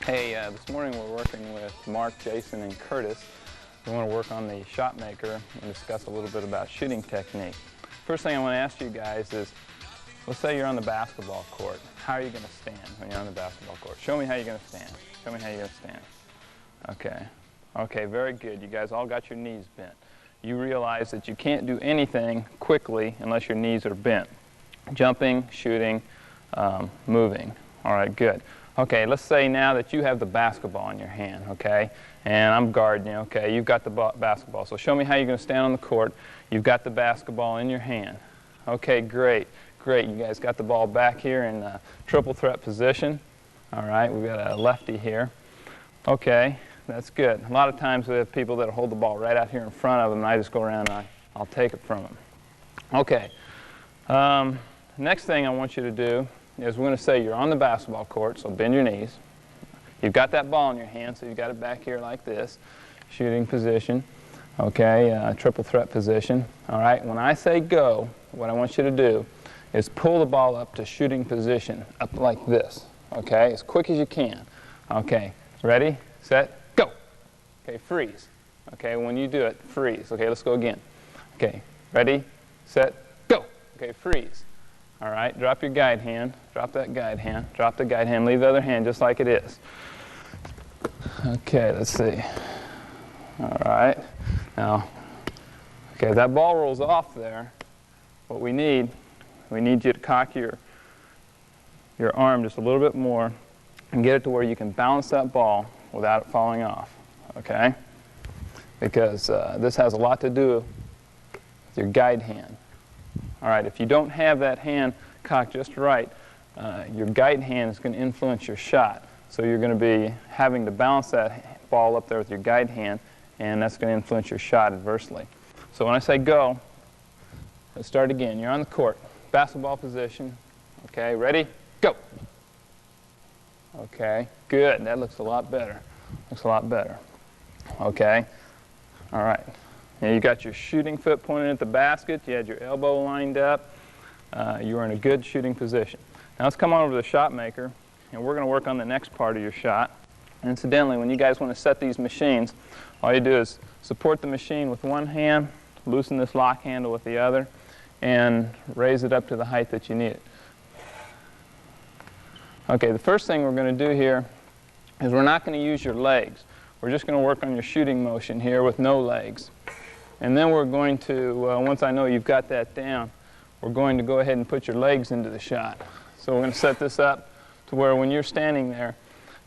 Hey, this morning we're working with Mark, Jason, and Curtis. We want to work on the Shotmaker and discuss a little bit about shooting technique. First thing I want to ask you guys is, let's say you're on the basketball court. How are you going to stand when you're on the basketball court? Show me how you're going to stand. Show me how you're going to stand. Okay. Okay, very good. You guys all got your knees bent. You realize that you can't do anything quickly unless your knees are bent. Jumping, shooting, moving. All right, good. Okay, let's say now that you have the basketball in your hand, okay, and I'm guarding you, okay, you've got the basketball. So show me how you're going to stand on the court. You've got the basketball in your hand. Okay, great, great. You guys got the ball back here in triple threat position. All right, we've got a lefty here. Okay, that's good. A lot of times we have people that hold the ball right out here in front of them, and I just go around and I'll take it from them. Okay, next thing I want you to do is we're going to say you're on the basketball court, so bend your knees. You've got that ball in your hand, so you've got it back here like this, shooting position, okay, triple threat position. All right, when I say go, what I want you to do is pull the ball up to shooting position, up like this, okay, as quick as you can. Okay, ready, set, go. Okay, freeze. Okay, when you do it, freeze. Okay, let's go again. Okay, ready, set, go. Okay, freeze. All right, drop your guide hand, drop that guide hand, drop the guide hand, leave the other hand just like it is. Okay, let's see. All right, now, okay, that ball rolls off there. What we need you to cock your arm just a little bit more and get it to where you can balance that ball without it falling off, okay? Because this has a lot to do with your guide hand. All right, if you don't have that hand cocked just right, your guide hand is going to influence your shot. So you're going to be having to balance that ball up there with your guide hand, and that's going to influence your shot adversely. So when I say go, let's start again. You're on the court, basketball position. Okay, ready? Go. Okay, good. That looks a lot better. Looks a lot better. Okay, all right. Now you got your shooting foot pointed at the basket. You had your elbow lined up. You were in a good shooting position. Now let's come on over to the Shotmaker, and we're going to work on the next part of your shot. Incidentally, when you guys want to set these machines, all you do is support the machine with one hand, loosen this lock handle with the other, and raise it up to the height that you need it. Okay, the first thing we're going to do here is we're not going to use your legs. We're just going to work on your shooting motion here with no legs. And then we're going to, once I know you've got that down, we're going to go ahead and put your legs into the shot. So we're going to set this up to where when you're standing there,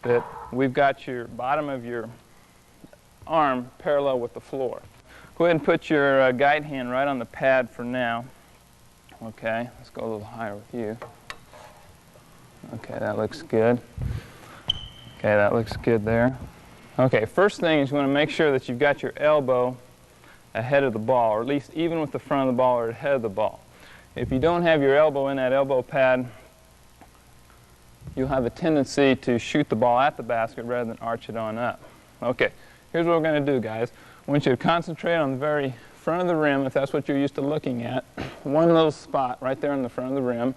that we've got your bottom of your arm parallel with the floor. Go ahead and put your guide hand right on the pad for now. Okay, let's go a little higher with you. Okay, that looks good. Okay, that looks good there. Okay, first thing is you want to make sure that you've got your elbow ahead of the ball, or at least even with the front of the ball or ahead of the ball. If you don't have your elbow in that elbow pad, you'll have a tendency to shoot the ball at the basket rather than arch it on up. Okay, here's what we're going to do, guys. I want you to concentrate on the very front of the rim, if that's what you're used to looking at. One little spot right there in the front of the rim.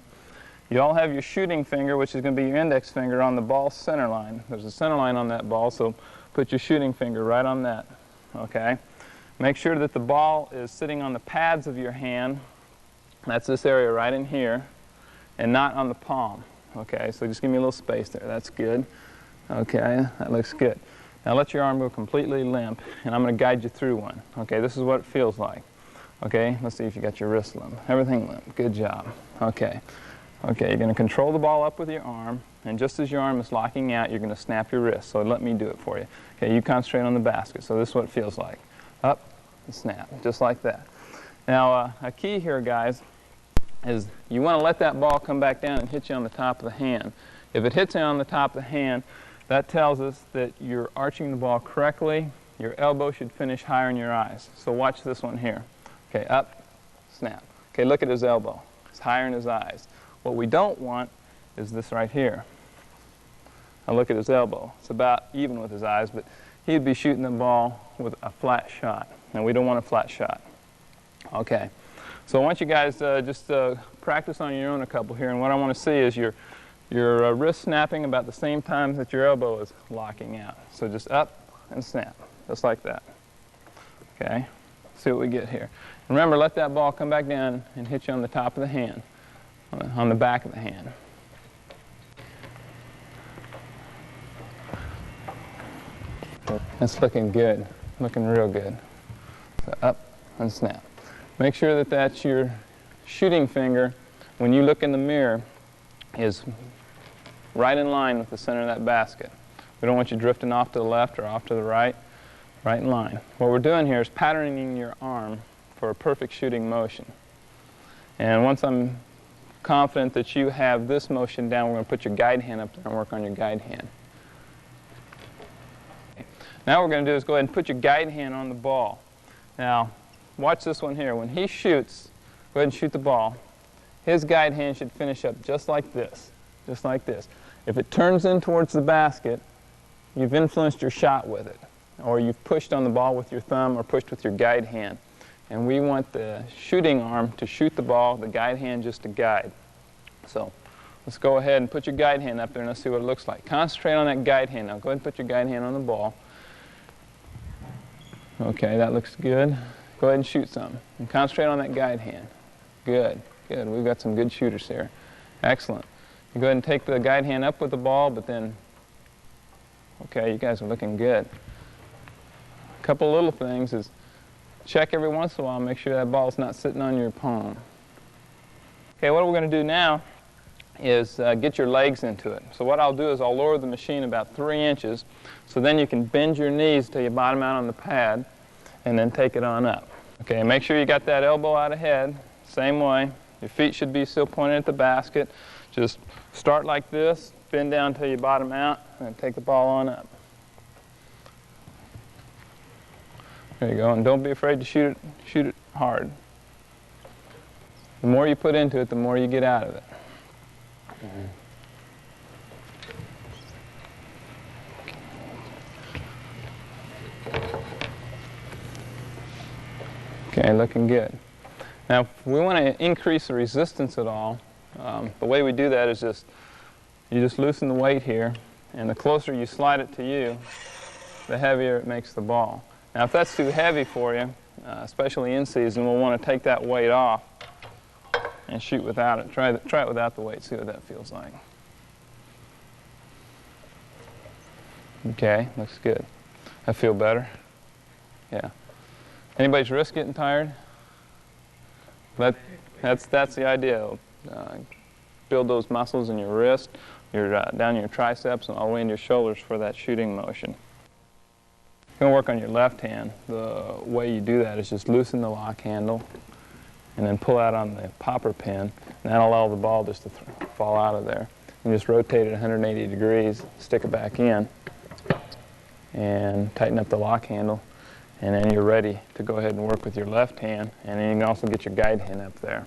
You all have your shooting finger, which is going to be your index finger, on the ball center line. There's a center line on that ball, so put your shooting finger right on that. Okay? Make sure that the ball is sitting on the pads of your hand. That's this area right in here, and not on the palm. Okay, so just give me a little space there. That's good. Okay, that looks good. Now let your arm go completely limp, and I'm going to guide you through one. Okay, this is what it feels like. Okay, let's see if you got your wrist limp. Everything limp. Good job. Okay. Okay, you're going to control the ball up with your arm, and just as your arm is locking out, you're going to snap your wrist. So let me do it for you. Okay, you concentrate on the basket. So this is what it feels like. Up and snap, just like that. Now, a key here, guys, is you want to let that ball come back down and hit you on the top of the hand. If it hits you on the top of the hand, that tells us that you're arching the ball correctly. Your elbow should finish higher in your eyes. So watch this one here. Okay, up, snap. Okay, look at his elbow. It's higher in his eyes. What we don't want is this right here. Now look at his elbow. It's about even with his eyes, but he'd be shooting the ball with a flat shot, and we don't want a flat shot. Okay, so I want you guys just practice on your own a couple here, and what I want to see is your your wrist snapping about the same time that your elbow is locking out. So just up and snap, just like that. Okay, see what we get here. Remember, let that ball come back down and hit you on the top of the hand, on the back of the hand. That's looking good, looking real good. So up and snap. Make sure that that's your shooting finger when you look in the mirror is right in line with the center of that basket. We don't want you drifting off to the left or off to the right, right in line. What we're doing here is patterning your arm for a perfect shooting motion. And once I'm confident that you have this motion down, we're going to put your guide hand up there and work on your guide hand. Now what we're going to do is go ahead and put your guide hand on the ball. Now, watch this one here. When he shoots, go ahead and shoot the ball. His guide hand should finish up just like this, just like this. If it turns in towards the basket, you've influenced your shot with it, or you've pushed on the ball with your thumb or pushed with your guide hand. And we want the shooting arm to shoot the ball, the guide hand just to guide. So let's go ahead and put your guide hand up there and let's see what it looks like. Concentrate on that guide hand. Now go ahead and put your guide hand on the ball. Okay, that looks good. Go ahead and shoot some. And concentrate on that guide hand. Good, good. We've got some good shooters here. Excellent. You go ahead and take the guide hand up with the ball, but then, okay, you guys are looking good. A couple little things is check every once in a while, make sure that ball's not sitting on your palm. Okay, what we're going to do now is get your legs into it. So what I'll do is I'll lower the machine about 3 inches, so then you can bend your knees till you bottom out on the pad, and then take it on up. Okay, make sure you got that elbow out ahead, same way. Your feet should be still pointed at the basket. Just start like this, bend down till you bottom out, and then take the ball on up. There you go, and don't be afraid to shoot it hard. The more you put into it, the more you get out of it. Okay, looking good. Now, if we want to increase the resistance at all, the way we do that is you just loosen the weight here, and the closer you slide it to you, the heavier it makes the ball. Now, if that's too heavy for you, especially in season, we'll want to take that weight off and shoot without it. Try it without the weight, see what that feels like. Okay, looks good. I feel better. Yeah. Anybody's wrist getting tired? That's the idea. Build those muscles in your wrist, down your triceps, and all the way into your shoulders for that shooting motion. You're going to work on your left hand. The way you do that is just loosen the lock handle and then pull out on the popper pin, and that'll allow the ball just to fall out of there. And just rotate it 180 degrees, stick it back in, and tighten up the lock handle, and then you're ready to go ahead and work with your left hand, and then you can also get your guide hand up there.